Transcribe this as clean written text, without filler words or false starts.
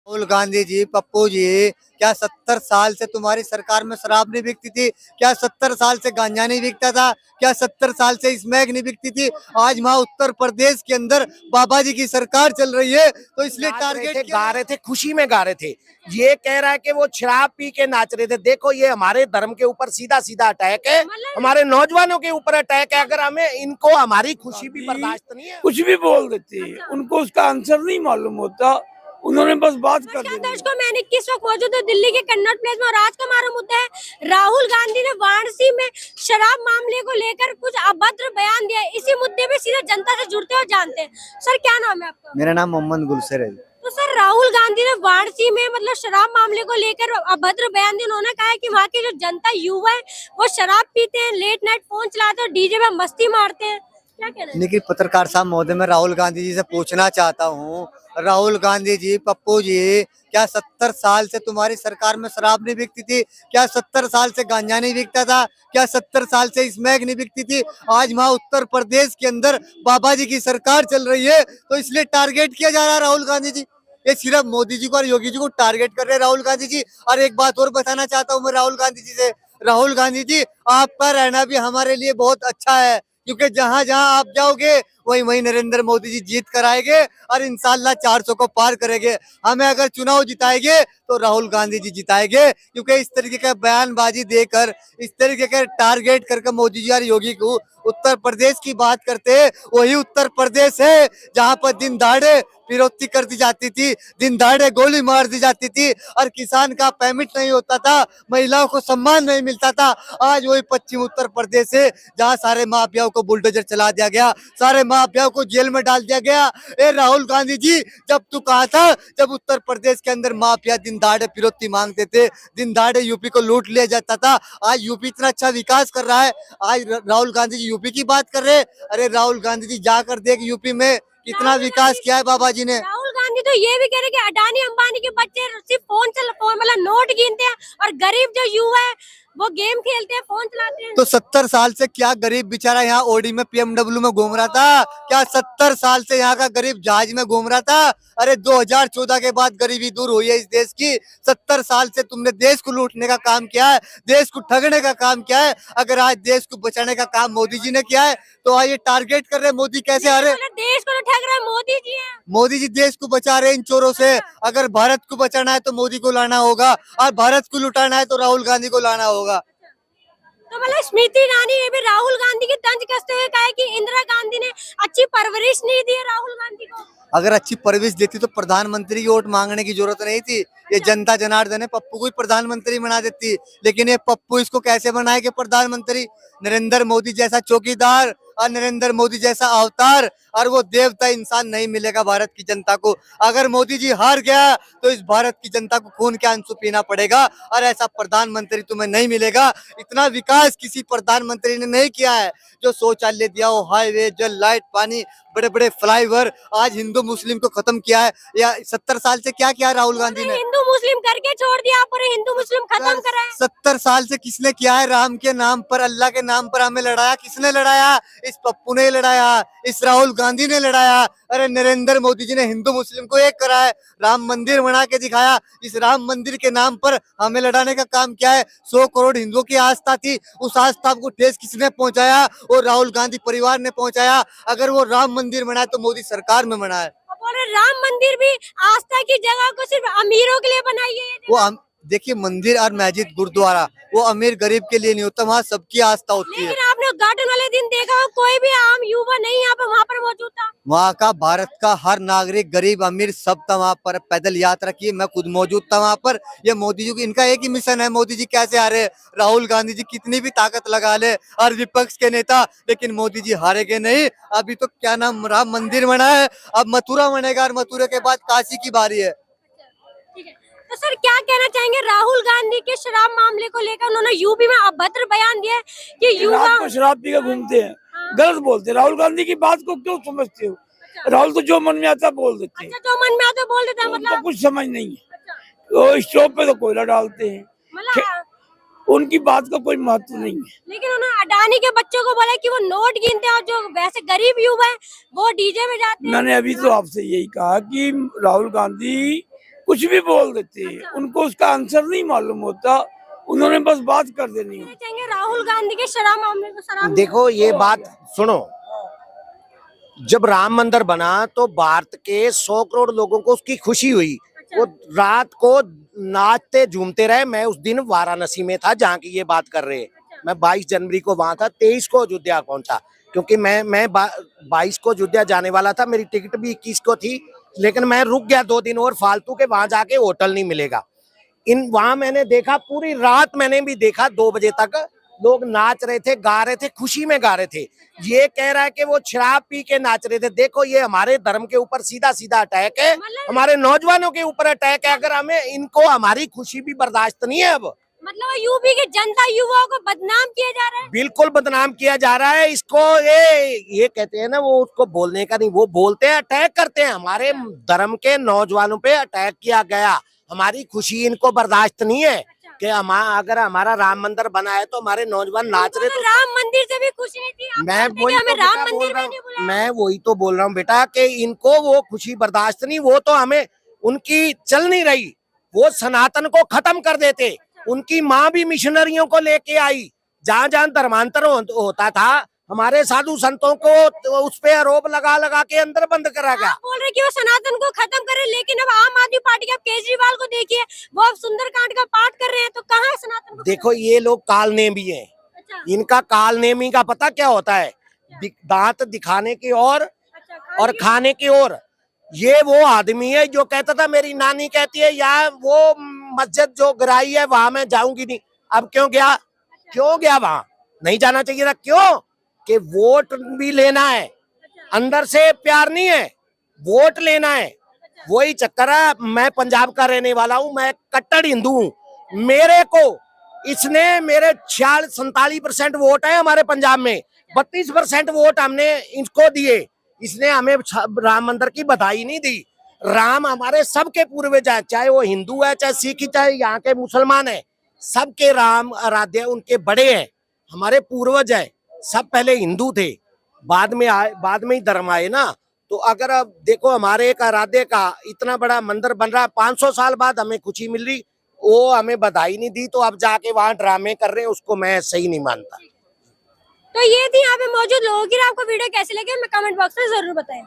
राहुल गांधी जी, पप्पू जी, क्या 70 साल से तुम्हारी सरकार में शराब नहीं बिकती थी? क्या 70 साल से गांजा नहीं बिकता था? क्या 70 साल से स्मैक नहीं बिकती थी? आज वहाँ उत्तर प्रदेश के अंदर बाबा जी की सरकार चल रही है, तो इसलिए टारगेट गा रहे थे, खुशी में गा रहे थे। ये कह रहा है कि वो शराब पी के नाच रहे थे। देखो, ये हमारे धर्म के ऊपर सीधा सीधा अटैक है, हमारे नौजवानों के ऊपर अटैक है। अगर हमें इनको हमारी खुशी भी बर्दाश्त नहीं है, कुछ भी बोल देते हैं, उनको उसका आंसर नहीं मालूम होता, उन्होंने बस बात कर दी। दर्शकों, मैं 21 वक्त मौजूद हूँ दिल्ली के कन्नॉट प्लेस में और आज का हमारा मुद्दा है राहुल गांधी ने वाराणसी में शराब मामले को लेकर कुछ अभद्र बयान दिया है। इसी मुद्दे पे सीधा जनता से जुड़ते और जानते हैं। सर, क्या नाम है आपका? मेरा नाम मोहम्मद गुलशर है। तो सर, राहुल गांधी ने वाराणसी में मतलब शराब मामले को लेकर अभद्र बयान दिया। उन्होंने कहा है कि वहाँ की जो जनता युवा है वो शराब पीते हैं, लेट नाइट फोन चलाते हैं और डीजे में मस्ती मारते हैं। क्या कहना है? लेकिन पत्रकार साहब महोदय, मैं राहुल गांधी जी से पूछना चाहता हूँ, राहुल गांधी जी, पप्पू जी, क्या 70 साल से तुम्हारी सरकार में शराब नहीं बिकती थी? क्या 70 साल से गांजा नहीं बिकता था? क्या 70 साल से स्मैक नहीं बिकती थी? आज वहाँ उत्तर प्रदेश के अंदर बाबा जी की सरकार चल रही है, तो इसलिए टारगेट किया जा रहा है राहुल गांधी जी। ये सिर्फ मोदी जी को और योगी जी को टारगेट कर रहे हैं राहुल गांधी जी। और एक बात और बताना चाहता हूँ मैं राहुल गांधी जी से, राहुल गांधी जी, आपका रहना भी हमारे लिए बहुत अच्छा है, क्योंकि जहां जहां आप जाओगे वहीं वहीं नरेंद्र मोदी जी जीत कर आएंगे और इंशाल्लाह 400 को पार करेंगे। हमें अगर चुनाव जिताएंगे तो राहुल गांधी जी जिताएंगे, क्योंकि इस तरीके का बयानबाजी देकर, इस तरीके का टारगेट करके मोदी जी और योगी को उत्तर प्रदेश की बात करते हैं। वही उत्तर प्रदेश है जहां पर दिन दहाड़े फिरौती कर दी जाती थी, दिन दहाड़े गोली मार दी जाती थी और किसान का पेमेंट नहीं होता था, महिलाओं को सम्मान नहीं मिलता था। आज वही पश्चिम उत्तर प्रदेश है जहां सारे माफियाओं को बुलडोजर चला दिया गया, सारे माफियाओं को जेल में डाल दिया गया। ए राहुल गांधी जी, जब तू कहा था, जब उत्तर प्रदेश के अंदर माफिया दिन दहाड़े फिरौती मांगते थे, दिन दहाड़े यूपी को लूट लिया जाता था, आज यूपी इतना अच्छा विकास कर रहा है। आज राहुल गांधी जी यूपी की बात कर रहे हैं। अरे राहुल गांधी जी, जाकर देख यूपी में कितना विकास किया है बाबा जी ने। राहुल गांधी तो ये भी कह रहे कि अडानी अंबानी के बच्चे सिर्फ फोन मतलब नोट गिनते हैं और गरीब जो युवा है वो गेम खेलते हैं, फोन चलाते हैं। तो 70 साल से क्या गरीब बेचारा यहाँ ओडी में पीएमडब्ल्यू में घूम रहा था? क्या 70 साल से यहाँ का गरीब जहाज में घूम रहा था? अरे 2014 के बाद गरीबी दूर हुई है इस देश की। 70 साल से तुमने देश को लूटने का काम किया है, देश को ठगने का काम किया है। अगर आज देश को बचाने का काम मोदी जी ने किया है, तो आज ये टारगेट कर रहे मोदी कैसे हारे? देश को तो ठग रहा है मोदी जी है। मोदी जी देश को बचा रहे इन चोरों से। अगर भारत को बचाना है तो मोदी को लाना होगा, और भारत को लुटाना है तो राहुल गांधी को लाना होगा। तो मतलब स्मृति ईरानी ने भी राहुल गांधी की तंज कसते हुए कहा है कि इंदिरा गांधी ने अच्छी परवरिश नहीं दी है राहुल गांधी को। अगर अच्छी परवरिश देती तो प्रधानमंत्री की वोट मांगने की जरूरत नहीं थी। ये जनता जनार्दन है, पप्पू को ही प्रधानमंत्री बना देती, लेकिन ये पप्पू इसको कैसे बनाए कि प्रधानमंत्री? नरेंद्र मोदी जैसा चौकीदार और नरेंद्र मोदी जैसा अवतार और वो देवता इंसान नहीं मिलेगा भारत की जनता को। अगर मोदी जी हार गया तो इस भारत की जनता को खून के आंसू पीना पड़ेगा, और ऐसा प्रधानमंत्री तुम्हें नहीं मिलेगा। इतना विकास किसी प्रधानमंत्री ने नहीं किया है। जो शौचालय दिया हो, हाईवे, जल, लाइट, पानी, बड़े बड़े फ्लाईओवर, आज हिंदू मुस्लिम को खत्म किया है। या 70 साल से क्या किया राहुल गांधी ने? हिंदू मुस्लिम करके छोड़ दिया, पूरे हिंदू मुस्लिम खत्म करा है। 70 साल से किसने किया है? राम के नाम पर, अल्लाह के नाम पर हमें लड़ाया, किसने लड़ाया? इस पप्पू ने लड़ाया, इस राहुल गांधी ने लड़ाया। अरे नरेंद्र मोदी जी ने हिंदू मुस्लिम को एक करा है, राम मंदिर बना के दिखाया। इस राम मंदिर के नाम पर हमें लड़ाने का काम क्या है? 100 करोड़ हिंदुओं की आस्था थी, उस आस्था को ठेस किसने पहुंचाया? और राहुल गांधी परिवार ने पहुंचाया। अगर वो राम मंदिर बनाए तो मोदी सरकार में बनाए। राम मंदिर भी आस्था की जगह को सिर्फ अमीरों के लिए बनाई है। वो देखिए, मंदिर और मस्जिद, गुरुद्वारा, वो अमीर गरीब के लिए नहीं होता, वहाँ सबकी आस्था होती है। लेकिन आपने उद्घाटन वाले दिन देखा कोई भी आम युवा नहीं यहाँ पे वहाँ पर मौजूद था। वहाँ का भारत का हर नागरिक, गरीब अमीर, सब था वहाँ पर। पैदल यात्रा की, मैं खुद मौजूद था वहाँ पर। ये मोदी जी की, इनका एक ही मिशन है, मोदी जी कैसे हारे? राहुल गांधी जी कितनी भी ताकत लगा ले और विपक्ष के नेता, लेकिन मोदी जी हारेंगे नहीं। अभी तो क्या नाम, राम मंदिर बना है, अब मथुरा बनेगा और मथुरा के बाद काशी की बारी है। तो सर, क्या कहना चाहेंगे राहुल गांधी के शराब मामले को लेकर? उन्होंने यूपी में अभद्र बयान दिया है कि युवा शराब पी के घूमते हैं, गलत बोलते हैं। राहुल गांधी की बात को क्यों समझते हो? राहुल तो जो मन में आता बोल देते हैं। जो मन में आता बोल देता है, मतलब कुछ समझ नहीं है। वो स्टोव पे तो कोयला डालते हैं, उनकी बात का कोई महत्व नहीं है। लेकिन उन्होंने अडानी के बच्चों को बोला कि वो नोट गिनते हैं और जो वैसे गरीब युवा है वो डीजे में जाते हैं। मैंने अभी तो आपसे यही कहा कि राहुल गांधी कुछ भी बोल देते हैं, उनको उसका आंसर नहीं मालूम होता, उन्होंने बस बात कर देनी है। चाहेंगे राहुल गांधी के शराब मामले को शराब देखो ये बात सुनो, जब राम मंदिर बना तो भारत के 100 करोड़ लोगों को उसकी खुशी हुई। वो रात को नाचते झूमते रहे। मैं उस दिन वाराणसी में था जहाँ की ये बात कर रहे हैं। मैं 22 जनवरी को वहां था, 23 को अयोध्या पहुंचा, क्योंकि मैं 22 को अयोध्या जाने वाला था। मेरी टिकट भी 21 को थी, लेकिन मैं रुक गया 2 दिन और फालतू के, वहां जाके होटल नहीं मिलेगा। वहां मैंने देखा, पूरी रात मैंने भी देखा, 2 बजे तक लोग नाच रहे थे, गा रहे थे, खुशी में गा रहे थे। ये कह रहा है कि वो शराब पी के नाच रहे थे। देखो ये हमारे धर्म के ऊपर सीधा सीधा अटैक है, हमारे नौजवानों के ऊपर अटैक है। अगर हमें इनको हमारी खुशी भी बर्दाश्त नहीं है। अब मतलब यूपी के जनता युवाओं को बदनाम किया जा रहा है। बिल्कुल बदनाम किया जा रहा है इसको। ये कहते हैं ना, वो उसको बोलने का नहीं, वो बोलते हैं, अटैक करते हैं। हमारे धर्म के नौजवानों पे अटैक किया गया। हमारी खुशी इनको बर्दाश्त नहीं है कि अगर हमारा राम मंदिर बना है तो हमारे नौजवान नाच रहे। तो राम मंदिर से भी खुशी नहीं थी। मैं वही तो बोल रहा हूँ बेटा कि इनको वो खुशी बर्दाश्त नहीं। वो तो हमें, उनकी चल नहीं रही, वो सनातन को खत्म कर देते। उनकी माँ भी मिशनरियों को लेके आई। जहाँ जहाँ धर्मांतर होता था, हमारे साधु संतों को तो उस पे आरोप लगा लगा के अंदर बंद करा गया। आप बोल रहे कि वो सनातन को खत्म करे, लेकिन अब आम आदमी पार्टी के, आप केजरीवाल को देखिए, वो अब सुंदरकांड का पाठ कर रहे हैं, तो कहाँ है सनातन को? देखो ये लोग काल नेमी हैं। इनका काल नेमी का पता क्या होता है? दांत दिखाने की और खाने की और। ये वो आदमी है जो कहता था, मेरी नानी कहती है यार वो मस्जिद जो गिराई है वहां मैं जाऊंगी नहीं। अब क्यों गया वहां? नहीं जाना चाहिए था। क्यों? कि वोट भी लेना है, अंदर से प्यार नहीं है, वोट लेना है। वही चक्कर है। मैं पंजाब का रहने वाला हूँ, मैं कट्टर हिंदू हूँ। मेरे को इसने, मेरे 46-47% वोट है हमारे पंजाब में, 32% वोट हमने इसको दिए। इसने हमें राम मंदिर की बधाई नहीं दी। राम हमारे सबके पूर्वज है, चाहे वो हिंदू है, चाहे सिख, चाहे यहाँ के मुसलमान है, सबके राम आराध्य, उनके बड़े हैं, हमारे पूर्वज है। सब पहले हिंदू थे, बाद में ही धर्म आए ना। तो अगर अब देखो हमारे एक आराध्य का इतना बड़ा मंदिर बन रहा है, 500 साल बाद हमें खुशी मिल रही, वो हमें बधाई नहीं दी, तो अब जाके वहां ड्रामे कर रहे हैं, उसको मैं सही नहीं मानता। तो ये थी यहाँ पे मौजूद लोगों की। आपको वीडियो कैसे लगे हमें कमेंट बॉक्स में जरूर बताएं।